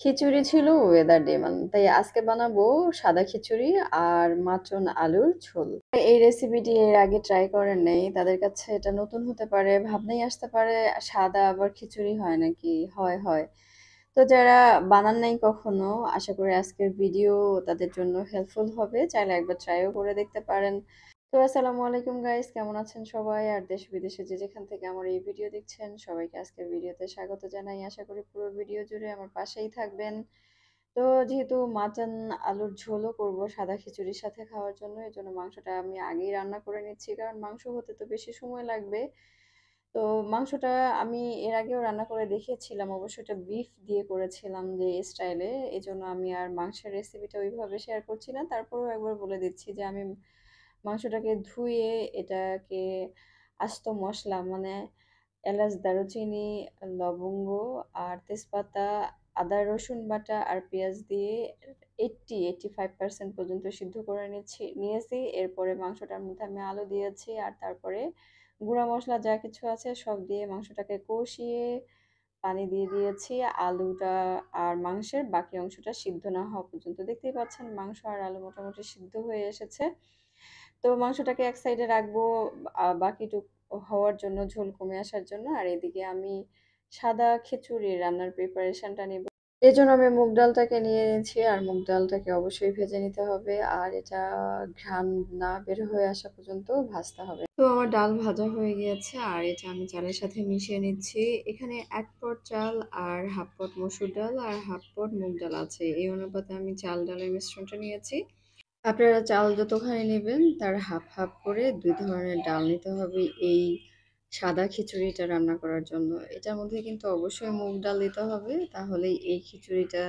খিচুড়ি ছিল weather demand, তাই আজকে বানাবো সাদা খিচুড়ি আর মাটন আলুর ঝোল। এই রেসিপিটি এর আগে ট্রাই করেন নাই, তাদের কাছে এটা নতুন হতে পারে, ভাবনাই আসতে পারে সাদা আবার খিচুড়ি হয় নাকি। হয় হয়। তো যারা বানান নাই কখনো, আশা করি আজকের ভিডিও তাদের জন্য হেল্পফুল হবে, চাইলে একবার ট্রাইও করে দেখতে পারেন। তো আসসালামু আলাইকুম গাইস, কেমন আছেন সবাই? আর দেশ বিদেশে যে যেখান থেকে আমার এই ভিডিও দেখছেন সবাইকে আজকের ভিডিওতে স্বাগত জানাই। আশা করি পুরো ভিডিও জুড়ে আমার পাশেই থাকবেন। তো যেহেতু মাটন আলুর ঝোলও করব সাদা খিচুড়ির সাথে খাওয়ার জন্য, এজন্য মাংসটা আমি আগেই রান্না করে নিচ্ছি, কারণ মাংস হতে তো বেশি সময় লাগবে। তো মাংসটা আমি এর আগেও রান্না করে দেখিয়েছিলাম, অবশ্য এটা বিফ দিয়ে করেছিলাম যে স্টাইলে। এজন্য আমি আর মাংসের রেসিপিটা ওইভাবে শেয়ার করছি না, তারপরেও একবার বলে দিচ্ছি যে আমি মাংসটাকে ধুয়ে এটাকে আস্ত মশলা মানে এলাচ, দারুচিনি, লবঙ্গ আর তেজপাতা, আদা রসুন বাটা আর পেঁয়াজ দিয়ে 85% পর্যন্ত সিদ্ধ করে নিয়েছি। এরপরে মাংসটার মধ্যে আমি আলু দিয়েছি, আর তারপরে গুঁড়া মশলা যা কিছু আছে সব দিয়ে মাংসটাকে কষিয়ে পানি দিয়ে দিয়েছি। আলুটা আর মাংসের বাকি অংশটা সিদ্ধ না হওয়া পর্যন্ত। দেখতেই পাচ্ছেন মাংস আর আলু মোটামুটি সিদ্ধ হয়ে এসেছে। তো মাংসটাকে এক সাইডে রাখবো বাকিটুক হওয়ার জন্য, ঝোল কমে আসার জন্য। আর এদিকে আমি সাদা খিচুড়ি রান্নার প্রিপারেশনটা নিব। এজন্য আমি মুগ ডালটাকে নিয়ে নিয়েছি, আর মুগ ডালটাকে অবশ্যই ভেজে নিতে হবে, আর এটা ঘ্রাণ না বের হয়ে আসা পর্যন্ত ভাজতে হবে। তো আমার ডাল ভাজা হয়ে গিয়েছে, আর এটা আমি চালের সাথে মিশিয়ে নিচ্ছি। এখানে 1 পট চাল আর 1/2 পট মসুর ডাল আর 1/2 পট মুগ ডাল আছে, এই অনুপাতে আমি চাল ডালের মিশ্রণটা নিয়েছি। আপনারা চাল যতখানি নেবেন তার হাফ হাফ করে 2 ধরনের ডাল নিতে হবে এই সাদা খিচুড়িটা রান্না করার জন্য। এটার মধ্যে কিন্তু অবশ্যই মুগ ডাল দিতে হবে, তাহলেই এই খিচুড়িটা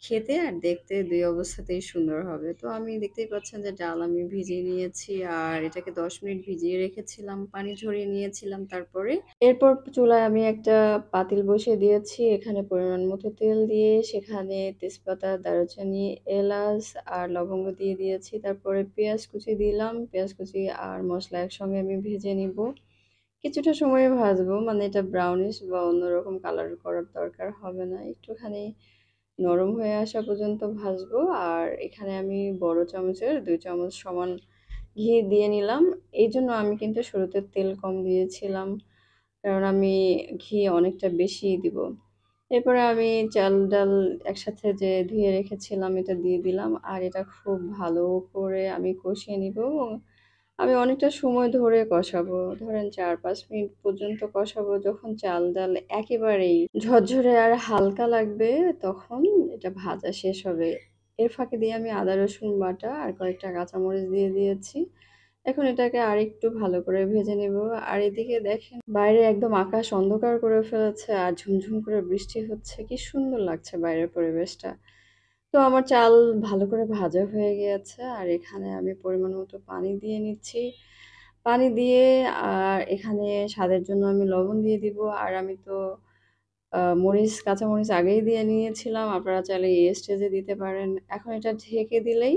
খেতে আর দেখতে 2 অবস্থাতেই সুন্দর হবে। তো আমি দেখতেই পাচ্ছেন যে ডাল আমি ভিজিয়ে নিয়েছি, আর এটাকে 10 মিনিট ভিজিয়ে রেখেছিলাম, পানি ঝরিয়ে নিয়েছিলাম তারপরে। এরপর চুলায় আমি একটা পাতিল বসিয়ে দিয়েছি, এখানে পরিমাণ মতো তেল দিয়ে সেখানে তেজপাতা, দারুচিনি, এলাচ আর লবঙ্গ দিয়ে দিয়েছি। তারপরে পেঁয়াজ কুচি দিলাম, পেঁয়াজ কুচি আর মশলা একসঙ্গে আমি ভেজে নিব। কিছুটা সময় ভাজবো, মানে এটা ব্রাউনিশ বা অন্যরকম কালার করার দরকার হবে না, একটুখানি নরম হয়ে আসা পর্যন্ত ভাজবো। আর এখানে আমি বড় চামচের 2 চামচ সমান ঘি দিয়ে নিলাম। এই জন্য আমি কিন্তু শুরুতে তেল কম দিয়েছিলাম, কারণ আমি ঘি অনেকটা বেশিই দিব। এরপরে আমি চাল ডাল একসাথে যে ধুয়ে রেখেছিলাম এটা দিয়ে দিলাম, আর এটা খুব ভালো করে আমি কষিয়ে নিব, এবং আমি অনেকটা সময় ধরে কষাবো। ধরেন 4-5 মিনিট পর্যন্ত কষাবো। যখন চাল ডাল একেবারেই ঝরঝরে আর হালকা লাগবে, তখন এটা ভাজা শেষ হবে। এর ফাঁকে দিয়ে আমি আদা রসুন বাটা আর কয়েকটা কাঁচামরিচ দিয়ে দিয়েছি। এখন এটাকে আরেকটু ভালো করে ভেজে নেব। আর এদিকে দেখেন বাইরে একদম আকাশ অন্ধকার করে ফেলেছে, আর ঝুমঝুম করে বৃষ্টি হচ্ছে। কি সুন্দর লাগছে বাইরের পরিবেশটা। তো আমার চাল ভালো করে ভাজা হয়ে গিয়েছে, আর এখানে আমি পরিমাণ মতো পানি দিয়ে নিচ্ছি। পানি দিয়ে আর এখানে স্বাদের জন্য আমি লবণ দিয়ে দিব। আর আমি তো কাঁচামরিচ আগেই দিয়ে নিয়েছিলাম। আপনারা চাইলে এই স্টেজে দিতে পারেন। এখন এটা ঢেকে দিলেই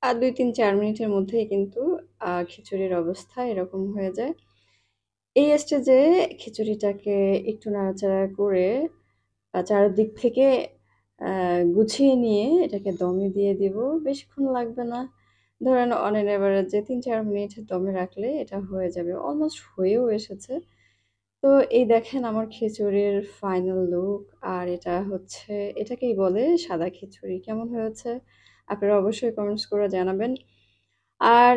২-৩-৪ মিনিটের মধ্যেই কিন্তু খিচুড়ির অবস্থা এরকম হয়ে যায়। এই স্টেজে খিচুড়িটাকে একটু নাড়াচাড়া করে চারদিক থেকে গুছিয়ে নিয়ে এটাকে দমে দিয়ে দিব। বেশিক্ষণ লাগবে না। ধরেন অন এন এভারেজে ৩-৪ মিনিট দমে রাখলে এটা হয়ে যাবে। অলমোস্ট হয়েও এসেছে। তো এই দেখেন আমার খিচুড়ির ফাইনাল লুক। আর এটা হচ্ছে, এটাকেই বলে সাদা খিচুড়ি। কেমন হয়েছে? আপনারা অবশ্যই কমেন্টস করে জানাবেন। আর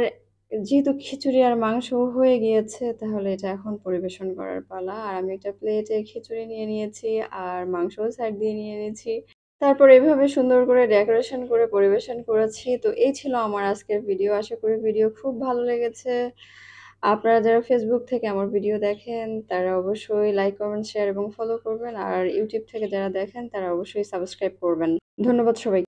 যেহেতু খিচুড়ি আর মাংস হয়ে গিয়েছে, তাহলে এটা এখন পরিবেশন করার পালা। আর আমি একটা প্লেটে খিচুড়ি নিয়ে নিয়েছি, আর মাংসও সাইড দিয়ে নিয়ে নিয়েছি। তারপর এভাবে সুন্দর করে ডেকোরেশন করে পরিবেশন করেছি। তো এই ছিল আমার আজকের ভিডিও। আশা করি ভিডিও খুব ভালো লেগেছে। আপনারা যারা Facebook থেকে আমার ভিডিও দেখেন তারা অবশ্যই লাইক, কমেন্ট, শেয়ার এবং ফলো করবেন। আর YouTube থেকে যারা দেখেন তারা অবশ্যই সাবস্ক্রাইব করবেন। ধন্যবাদ সবাইকে।